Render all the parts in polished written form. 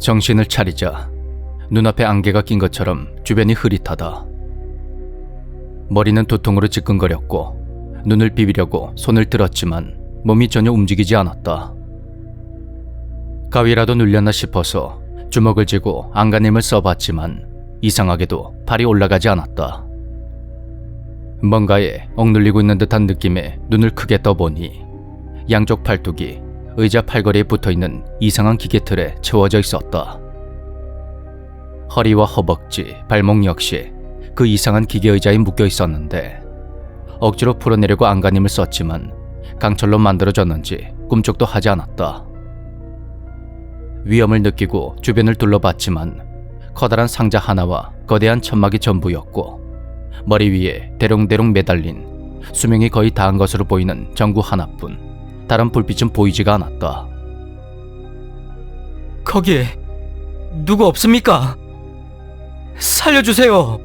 정신을 차리자 눈앞에 안개가 낀 것처럼 주변이 흐릿하다. 머리는 두통으로 지끈거렸고 눈을 비비려고 손을 들었지만 몸이 전혀 움직이지 않았다. 가위라도 눌렸나 싶어서 주먹을 쥐고 안간힘을 써봤지만 이상하게도 팔이 올라가지 않았다. 뭔가에 억눌리고 있는 듯한 느낌에 눈을 크게 떠보니 양쪽 팔뚝이 의자 팔걸이에 붙어있는 이상한 기계틀에 채워져 있었다. 허리와 허벅지, 발목 역시 그 이상한 기계 의자에 묶여 있었는데 억지로 풀어내려고 안간힘을 썼지만 강철로 만들어졌는지 꿈쩍도 하지 않았다. 위험을 느끼고 주변을 둘러봤지만 커다란 상자 하나와 거대한 천막이 전부였고 머리 위에 대롱대롱 매달린 수명이 거의 다한 것으로 보이는 전구 하나뿐 다른 불빛은 보이지가 않았다. 거기에 누구 없습니까? 살려주세요.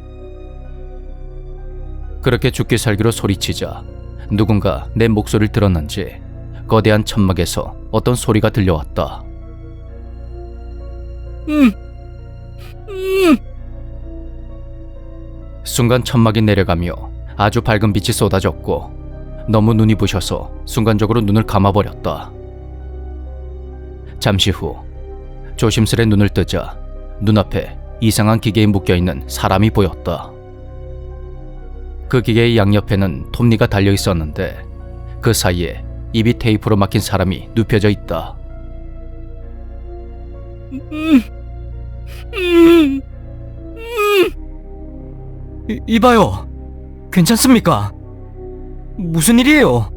그렇게 죽기 살기로 소리치자 누군가 내 목소리를 들었는지 거대한 천막에서 어떤 소리가 들려왔다. 순간 천막이 내려가며 아주 밝은 빛이 쏟아졌고 너무 눈이 부셔서 순간적으로 눈을 감아버렸다. 잠시 후 조심스레 눈을 뜨자 눈앞에 이상한 기계에 묶여있는 사람이 보였다. 그 기계의 양옆에는 톱니가 달려있었는데 그 사이에 입이 테이프로 막힌 사람이 눕혀져 있다. 이봐요. 괜찮습니까? 무슨 일이에요?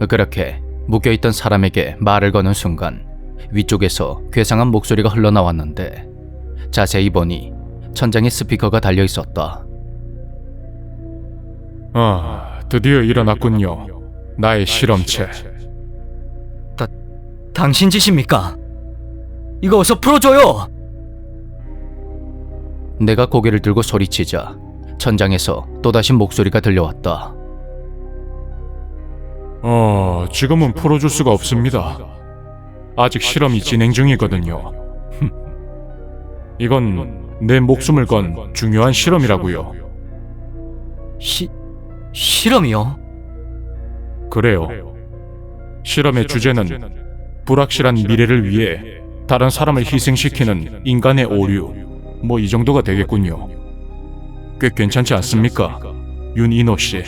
그렇게 묶여있던 사람에게 말을 거는 순간 위쪽에서 괴상한 목소리가 흘러나왔는데 자세히 보니 천장에 스피커가 달려있었다. 드디어 일어났군요. 나의 실험체. 당신 짓입니까? 이거 어서 풀어줘요. 내가 고개를 들고 소리치자 천장에서 또다시 목소리가 들려왔다. 지금은 풀어줄 수가 없습니다. 아직 실험이 진행 중이거든요. 이건 내 목숨을 건 중요한 실험이라고요. 실험이요? 그래요. 실험의 주제는 불확실한 미래를 위해 다른 사람을 희생시키는 인간의 오류, 뭐 이 정도가 되겠군요. 꽤 괜찮지 않습니까? 윤인호 씨.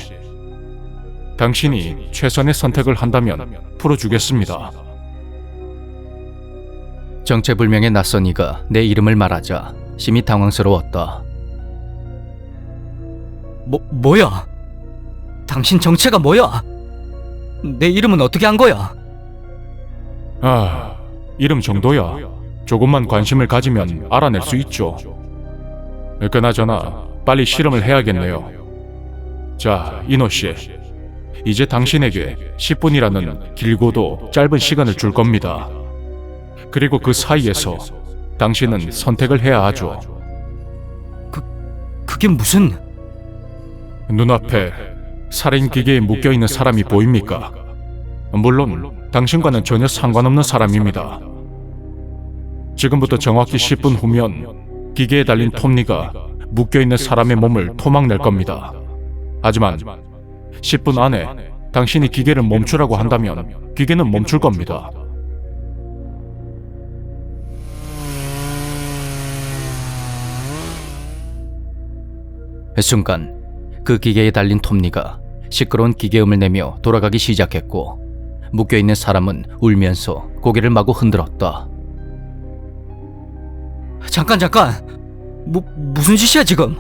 당신이 최선의 선택을 한다면 풀어주겠습니다. 정체불명의 낯선 이가 내 이름을 말하자 심히 당황스러웠다. 뭐야? 당신 정체가 뭐야? 내 이름은 어떻게 한 거야? 이름 정도야. 조금만 관심을 가지면 알아낼 수 있죠. 그나저나 빨리 실험을 해야겠네요. 자, 인호 씨. 이제 당신에게 10분이라는 길고도 짧은 시간을 줄 겁니다. 그리고 그 사이에서 당신은 선택을 해야 하죠. 그게 무슨... 눈앞에 살인 기계에 묶여있는 사람이 보입니까? 물론 당신과는 전혀 상관없는 사람입니다. 지금부터 정확히 10분 후면 기계에 달린 톱니가 묶여있는 사람의 몸을 토막낼 겁니다. 하지만 10분 안에 당신이 기계를 멈추라고 한다면 기계는 멈출 겁니다. 순간 그 기계에 달린 톱니가 시끄러운 기계음을 내며 돌아가기 시작했고 묶여있는 사람은 울면서 고개를 마구 흔들었다. 잠깐 무슨 짓이야 지금?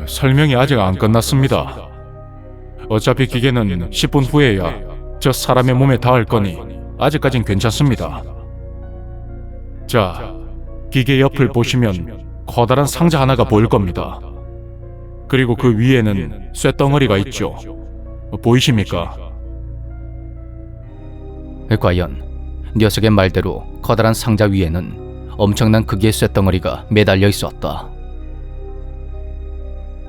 설명이 아직 안 끝났습니다. 어차피 기계는 10분 후에야 저 사람의 몸에 닿을 거니 아직까진 괜찮습니다. 자, 기계 옆을 보시면 커다란 상자 하나가 보일 겁니다. 그리고 그 위에는 쇳덩어리가 있죠. 보이십니까? 과연 녀석의 말대로 커다란 상자 위에는 엄청난 크기의 쇳덩어리가 매달려 있었다.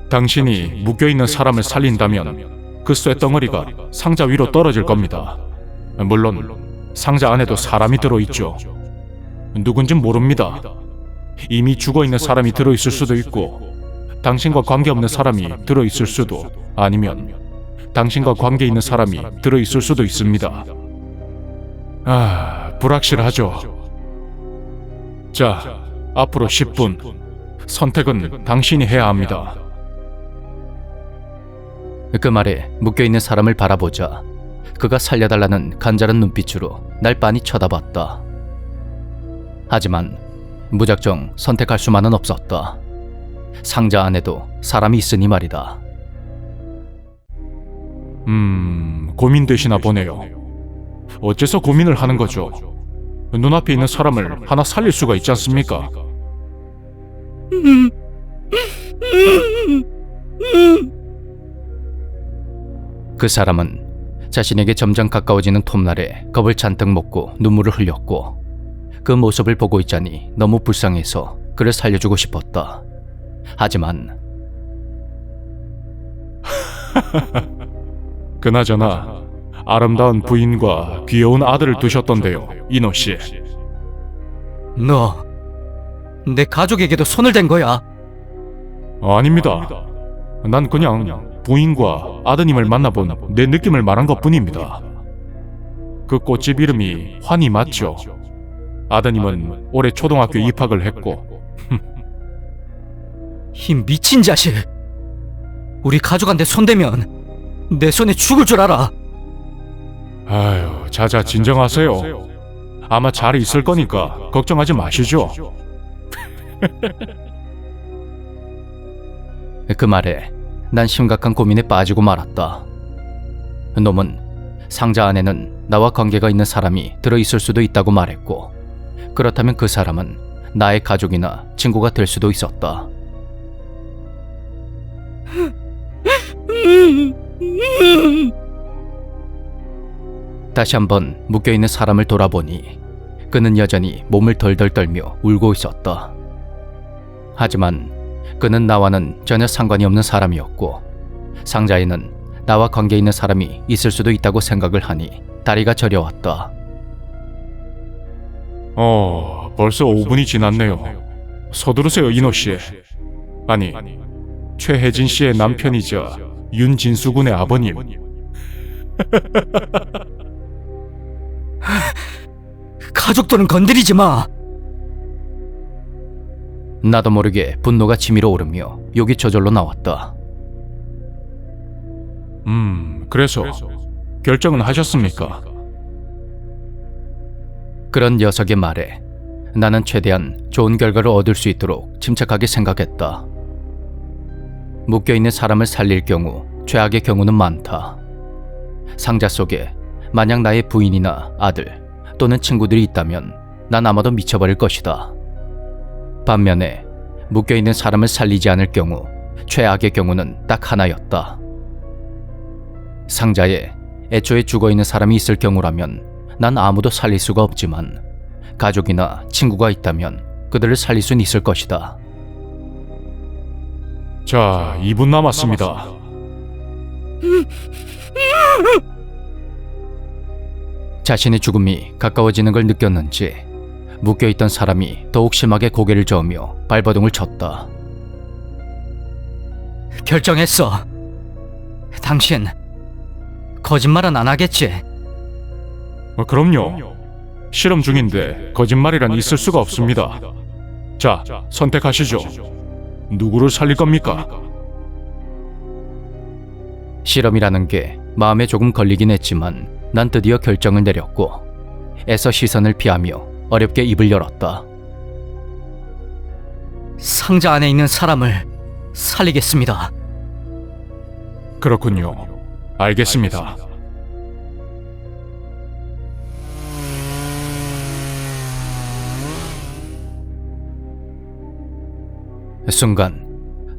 당신이 묶여있는 사람을 살린다면 그 쇳덩어리가 상자 위로 떨어질 겁니다. 물론 상자 안에도 사람이 들어있죠. 누군진 모릅니다. 이미 죽어있는 사람이 들어있을 수도 있고, 당신과 관계없는 사람이 들어있을 수도, 아니면 당신과 관계 있는 사람이 들어있을 수도 있습니다. 불확실하죠. 자, 앞으로 10분. 선택은 당신이 해야 합니다. 그 말에 묶여있는 사람을 바라보자 그가 살려달라는 간절한 눈빛으로 날 빤히 쳐다봤다. 하지만 무작정 선택할 수만은 없었다. 상자 안에도 사람이 있으니 말이다. 고민되시나 보네요. 어째서 고민을 하는 거죠? 눈앞에 있는 사람을 하나 살릴 수가 있지 않습니까? 그 사람은 자신에게 점점 가까워지는 톱날에 겁을 잔뜩 먹고 눈물을 흘렸고, 그 모습을 보고 있자니 너무 불쌍해서 그를 살려주고 싶었다. 하지만 그나저나 아름다운 부인과 귀여운 아들을 두셨던데요, 이노 씨. 너 내 가족에게도 손을 댄 거야. 아닙니다. 난 그냥 부인과 아드님을 만나본 내 느낌을 말한 것뿐입니다. 그 꽃집 이름이 환희 맞죠? 아드님은 올해 초등학교 입학을 했고. 이 미친 자식. 우리 가족한테 손대면 내 손에 죽을 줄 알아. 아유, 자자 진정하세요. 아마 잘 있을 거니까 걱정하지 마시죠. 그 말에 난 심각한 고민에 빠지고 말았다. 놈은 상자 안에는 나와 관계가 있는 사람이 들어있을 수도 있다고 말했고, 그렇다면 그 사람은 나의 가족이나 친구가 될 수도 있었다. 다시 한번 묶여있는 사람을 돌아보니 그는 여전히 몸을 덜덜 떨며 울고 있었다. 하지만 그는 나와는 전혀 상관이 없는 사람이었고, 상자에는 나와 관계 있는 사람이 있을 수도 있다고 생각을 하니 다리가 저려왔다. 벌써 5분이 지났네요. 서두르세요, 이노 씨. 아니, 최혜진 씨의 남편이자 윤진수 군의 아버님. 가족들은 건드리지 마. 나도 모르게 분노가 치밀어 오르며 욕이 저절로 나왔다. 그래서 결정은 하셨습니까? 그런 녀석의 말에 나는 최대한 좋은 결과를 얻을 수 있도록 침착하게 생각했다. 묶여있는 사람을 살릴 경우 최악의 경우는 많다. 상자 속에 만약 나의 부인이나 아들 또는 친구들이 있다면 난 아마도 미쳐버릴 것이다. 반면에 묶여있는 사람을 살리지 않을 경우 최악의 경우는 딱 하나였다. 상자에 애초에 죽어있는 사람이 있을 경우라면 난 아무도 살릴 수가 없지만, 가족이나 친구가 있다면 그들을 살릴 수는 있을 것이다. 자, 2분 남았습니다. 자신의 죽음이 가까워지는 걸 느꼈는지 묶여있던 사람이 더욱 심하게 고개를 저으며 발버둥을 쳤다. 결정했어. 당신 거짓말은 안 하겠지? 그럼요. 실험 중인데 거짓말이란 있을 수가 없습니다. 자, 선택하시죠. 누구를 살릴 겁니까? 실험이라는 게 마음에 조금 걸리긴 했지만 난 드디어 결정을 내렸고, 애써 시선을 피하며 어렵게 입을 열었다. 상자 안에 있는 사람을 살리겠습니다. 그렇군요. 알겠습니다. 순간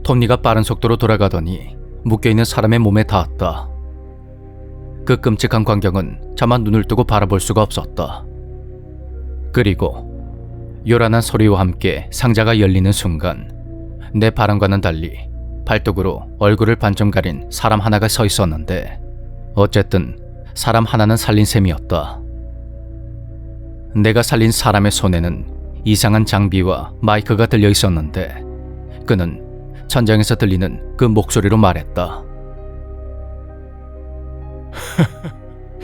톱니가 빠른 속도로 돌아가더니 묶여있는 사람의 몸에 닿았다. 그 끔찍한 광경은 차마 눈을 뜨고 바라볼 수가 없었다. 그리고 요란한 소리와 함께 상자가 열리는 순간 내 바람과는 달리 발톱으로 얼굴을 반쯤 가린 사람 하나가 서 있었는데, 어쨌든 사람 하나는 살린 셈이었다. 내가 살린 사람의 손에는 이상한 장비와 마이크가 들려 있었는데 그는 천장에서 들리는 그 목소리로 말했다.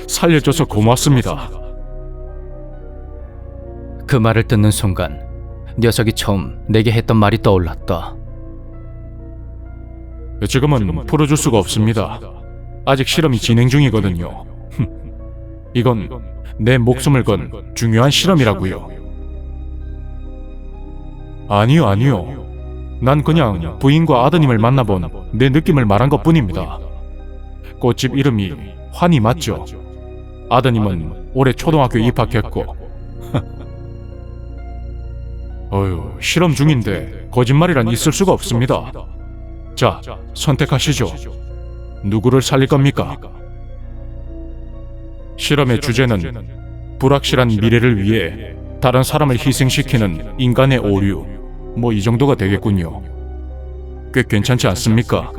살려줘서 고맙습니다. 그 말을 듣는 순간 녀석이 처음 내게 했던 말이 떠올랐다. 지금은 풀어줄 수가 없습니다. 아직 실험이 진행 중이거든요. 이건 내 목숨을 건 중요한 실험이라고요. 아니요. 난 그냥 부인과 아드님을 만나본 내 느낌을 말한 것뿐입니다. 꽃집 이름이 환희 맞죠? 아드님은 올해 초등학교 입학했고 어휴, 실험 중인데 거짓말이란 있을 수가 없습니다. 자, 선택하시죠. 누구를 살릴 겁니까? 실험의 주제는 불확실한 미래를 위해 다른 사람을 희생시키는 인간의 오류, 뭐 이 정도가 되겠군요. 꽤 괜찮지 않습니까?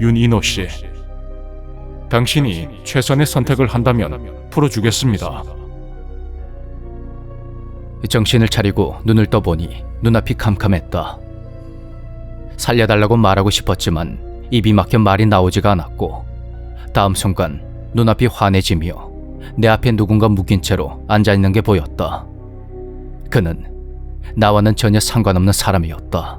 윤인호 씨. 당신이 최선의 선택을 한다면 풀어주겠습니다. 정신을 차리고 눈을 떠보니 눈앞이 캄캄했다. 살려달라고 말하고 싶었지만 입이 막혀 말이 나오지가 않았고 다음 순간 눈앞이 환해지며 내 앞에 누군가 묶인 채로 앉아있는 게 보였다. 그는 나와는 전혀 상관없는 사람이었다.